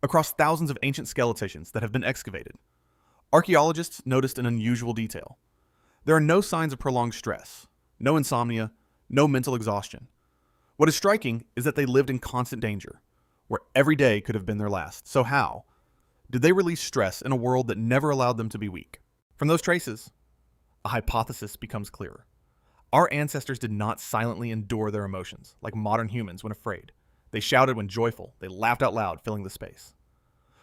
across thousands of ancient skeletons that have been excavated. Archaeologists noticed an unusual detail. There are no signs of prolonged stress, no insomnia, no mental exhaustion. What is striking is that they lived in constant danger, where every day could have been their last. So how did they release stress in a world that never allowed them to be weak? From those traces, a hypothesis becomes clearer. Our ancestors did not silently endure their emotions like modern humans when afraid. They shouted when joyful, they laughed out loud, filling the space.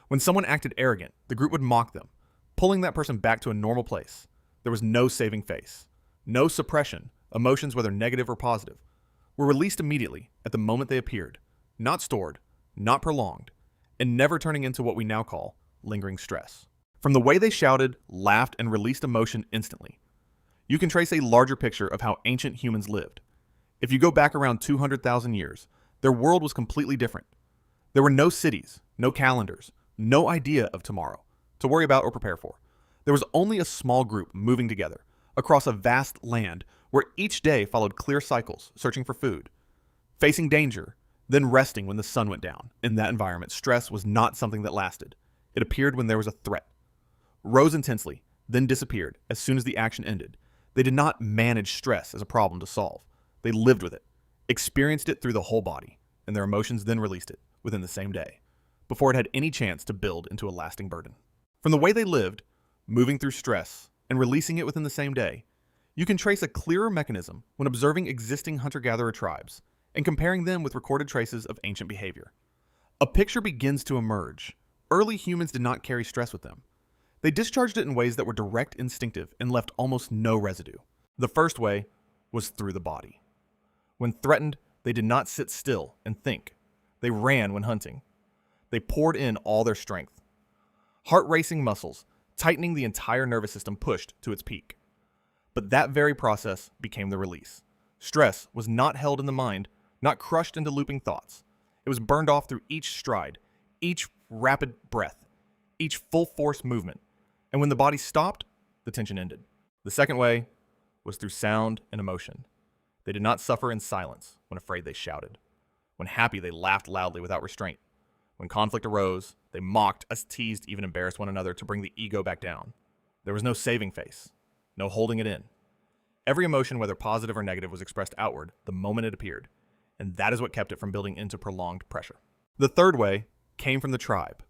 When someone acted arrogant, the group would mock them, pulling that person back to a normal place. There was no saving face, no suppression. Emotions, whether negative or positive, were released immediately at the moment they appeared, not stored, not prolonged, and never turning into what we now call lingering stress. From the way they shouted, laughed, and released emotion instantly, you can trace a larger picture of how ancient humans lived. If you go back around 200,000 years, their world was completely different. There were no cities, no calendars, no idea of tomorrow to worry about or prepare for. There was only a small group moving together across a vast land where each day followed clear cycles, searching for food, facing danger, then resting when the sun went down. In that environment, stress was not something that lasted. It appeared when there was a threat, rose intensely, then disappeared as soon as the action ended. They did not manage stress as a problem to solve. They lived with it, experienced it through the whole body, and their emotions then released it within the same day, before it had any chance to build into a lasting burden. From the way they lived, moving through stress, and releasing it within the same day, you can trace a clearer mechanism when observing existing hunter-gatherer tribes and comparing them with recorded traces of ancient behavior. A picture begins to emerge. Early humans did not carry stress with them. They discharged it in ways that were direct, instinctive, and left almost no residue. The first way was through the body. When threatened, they did not sit still and think. They ran when hunting. They poured in all their strength. Heart-racing muscles, tightening the entire nervous system, pushed to its peak. But that very process became the release. Stress was not held in the mind, not crushed into looping thoughts. It was burned off through each stride, each rapid breath, each full force movement. And when the body stopped, the tension ended. The second way was through sound and emotion. They did not suffer in silence. When afraid, they shouted. When happy, they laughed loudly without restraint. When conflict arose, they mocked, teased, even embarrassed one another to bring the ego back down. There was no saving face, no holding it in. Every emotion, whether positive or negative, was expressed outward the moment it appeared, and that is what kept it from building into prolonged pressure. The third way came from the tribe.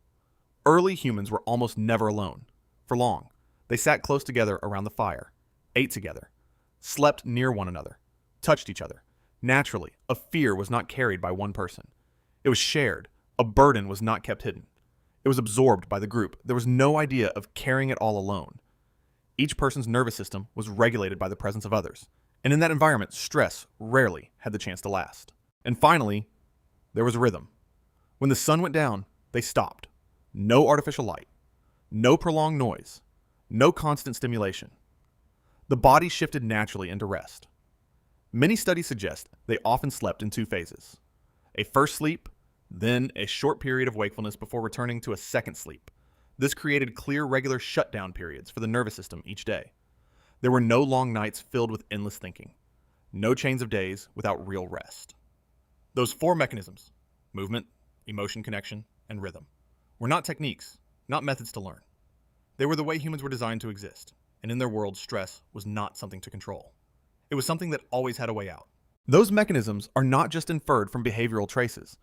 Early humans were almost never alone. For long, they sat close together around the fire, ate together, slept near one another, touched each other. Naturally, a fear was not carried by one person. It was shared. A burden was not kept hidden. It was absorbed by the group. There was no idea of carrying it all alone. Each person's nervous system was regulated by the presence of others, and in that environment, stress rarely had the chance to last. And finally, there was rhythm. When the sun went down, they stopped. No artificial light, no prolonged noise, no constant stimulation. The body shifted naturally into rest. Many studies suggest they often slept in two phases: a first sleep, then a short period of wakefulness before returning to a second sleep. This created clear, regular shutdown periods for the nervous system each day. There were no long nights filled with endless thinking, no chains of days without real rest. Those four mechanisms, movement, emotion connection, and rhythm, were not techniques, not methods to learn. They were the way humans were designed to exist, and in their world, stress was not something to control. It was something that always had a way out. Those mechanisms are not just inferred from behavioral traces.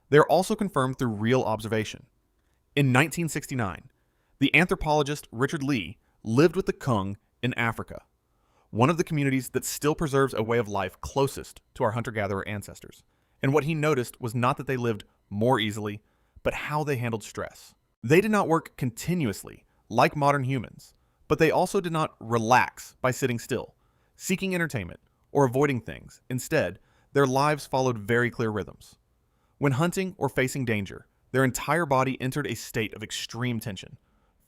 They are also confirmed through real observation. In 1969, the anthropologist Richard Lee lived with the Kung in Africa, one of the communities that still preserves a way of life closest to our hunter-gatherer ancestors. And what he noticed was not that they lived more easily, but how they handled stress. They did not work continuously like modern humans, but they also did not relax by sitting still, seeking entertainment, or avoiding things. Instead, their lives followed very clear rhythms. When hunting or facing danger, their entire body entered a state of extreme tension,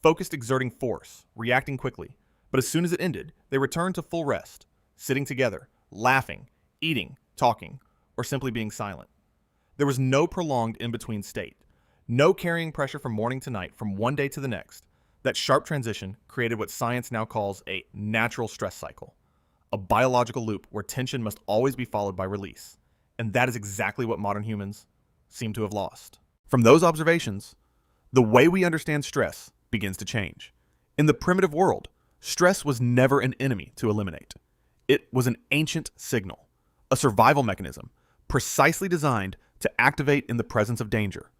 focused, exerting force, reacting quickly. But as soon as it ended, they returned to full rest, sitting together, laughing, eating, talking, or simply being silent. There was no prolonged in-between state, no carrying pressure from morning to night, from one day to the next. That sharp transition created what science now calls a natural stress cycle, a biological loop where tension must always be followed by release. And that is exactly what modern humans seem to have lost. From those observations, The way we understand stress begins to change. In the primitive world, stress was never an enemy to eliminate. It was an ancient signal, a survival mechanism precisely designed to activate in the presence of danger,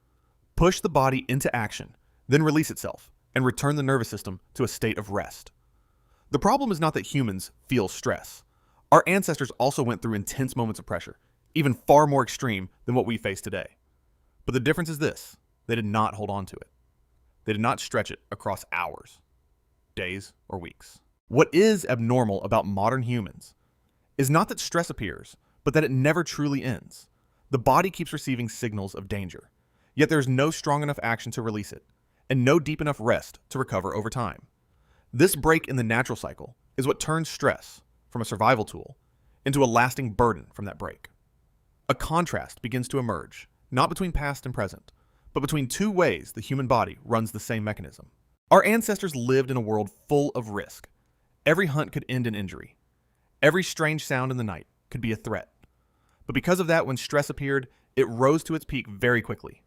push the body into action, then release itself, and return the nervous system to a state of rest. The problem is not that humans feel stress. Our ancestors also went through intense moments of pressure, even far more extreme than what we face today. But the difference is this: they did not hold on to it. They did not stretch it across hours, days, or weeks. What is abnormal about modern humans is not that stress appears, but that it never truly ends. The body keeps receiving signals of danger, yet there is no strong enough action to release it, and no deep enough rest to recover over time. This break in the natural cycle is what turns stress from a survival tool into a lasting burden from that break. A contrast begins to emerge, not between past and present, but between two ways the human body runs the same mechanism. Our ancestors lived in a world full of risk. Every hunt could end in injury. Every strange sound in the night could be a threat. But because of that, when stress appeared, it rose to its peak very quickly.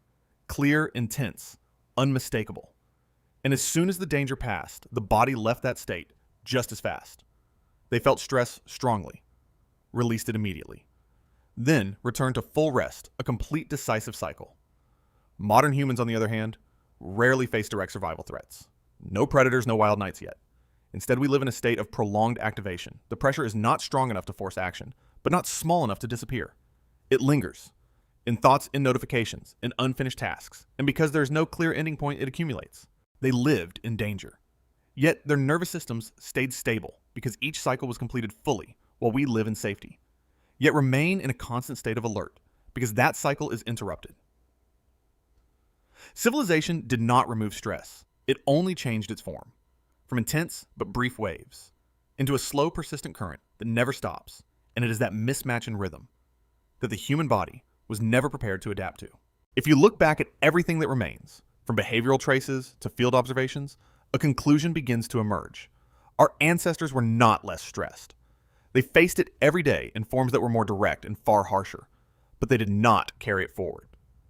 Clear, intense, unmistakable. And as soon as the danger passed, the body left that state just as fast. They felt stress strongly, released it immediately, then returned to full rest, a complete decisive cycle. Modern humans, on the other hand, rarely face direct survival threats. No predators, no wild nights yet. Instead, we live in a state of prolonged activation. The pressure is not strong enough to force action, but not small enough to disappear. It lingers, in thoughts, in notifications, in unfinished tasks, and because there is no clear ending point, it accumulates. They lived in danger. Yet their nervous systems stayed stable because each cycle was completed fully while we live in safety, yet remain in a constant state of alert because that cycle is interrupted. Civilization did not remove stress. It only changed its form, from intense but brief waves into a slow, persistent current that never stops, and it is that mismatch in rhythm that the human body was never prepared to adapt to. If you look back at everything that remains, from behavioral traces to field observations, a conclusion begins to emerge. Our ancestors were not less stressed. They faced it every day in forms that were more direct and far harsher, but they did not carry it forward.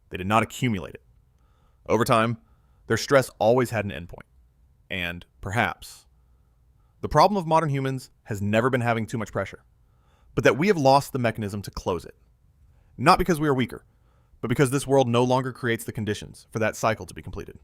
They did not accumulate it. Over time, their stress always had an endpoint. And perhaps the problem of modern humans has never been having too much pressure, but that we have lost the mechanism to close it. Not because we are weaker, but because this world no longer creates the conditions for that cycle to be completed.